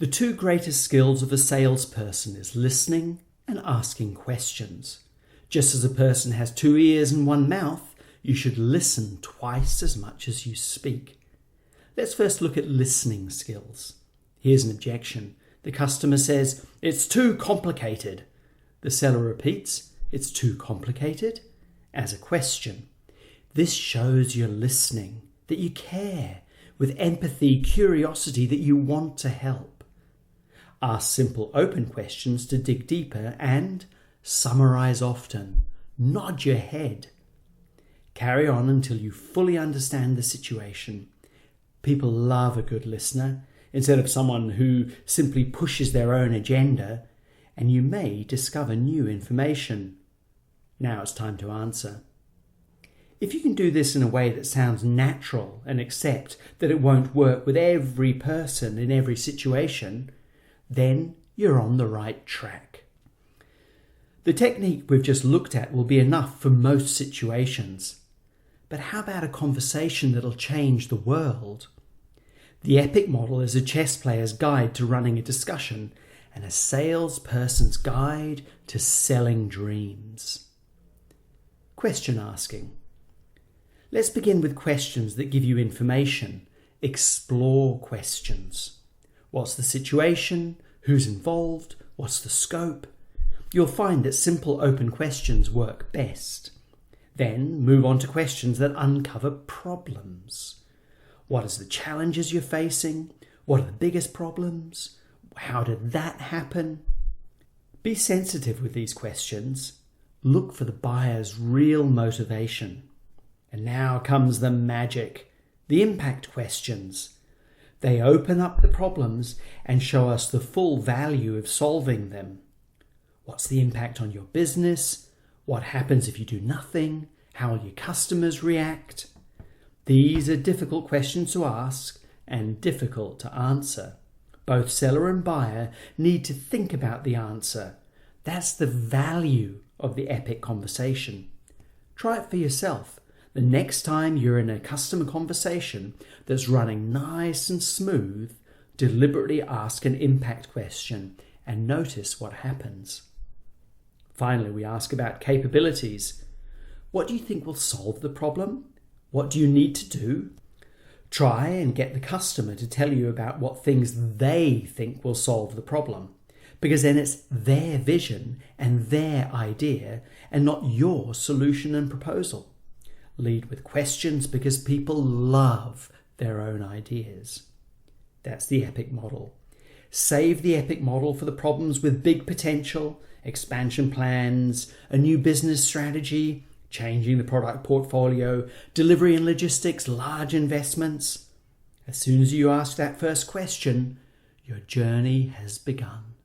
The two greatest skills of a salesperson is listening and asking questions. Just as a person has 2 ears and 1 mouth, you should listen twice as much as you speak. Let's first look at listening skills. Here's an objection. The customer says, "It's too complicated." The seller repeats, "It's too complicated?" as a question. This shows you're listening, that you care, with empathy, curiosity, that you want to help. Ask simple, open questions to dig deeper and summarize often. Nod your head. Carry on until you fully understand the situation. People love a good listener instead of someone who simply pushes their own agenda, and you may discover new information. Now it's time to answer. If you can do this in a way that sounds natural and accept that it won't work with every person in every situation, then you're on the right track. The technique we've just looked at will be enough for most situations. But how about a conversation that'll change the world? The EPIC model is a chess player's guide to running a discussion and a salesperson's guide to selling dreams. Question asking. Let's begin with questions that give you information. Explore questions. What's the situation? Who's involved? What's the scope? You'll find that simple open questions work best. Then move on to questions that uncover problems. What is the challenges you're facing? What are the biggest problems? How did that happen? Be sensitive with these questions. Look for the buyer's real motivation. And now comes the magic, the impact questions. They open up the problems and show us the full value of solving them. What's the impact on your business? What happens if you do nothing? How will your customers react? These are difficult questions to ask and difficult to answer. Both seller and buyer need to think about the answer. That's the value of the EPIC conversation. Try it for yourself. The next time you're in a customer conversation that's running nice and smooth, deliberately ask an impact question and notice what happens. Finally, we ask about capabilities. What do you think will solve the problem? What do you need to do? Try and get the customer to tell you about what things they think will solve the problem, because then it's their vision and their idea and not your solution and proposal. Lead with questions because people love their own ideas. That's the EPIC model. Save the EPIC model for the problems with big potential, expansion plans, a new business strategy, changing the product portfolio, delivery and logistics, large investments. As soon as you ask that first question, your journey has begun.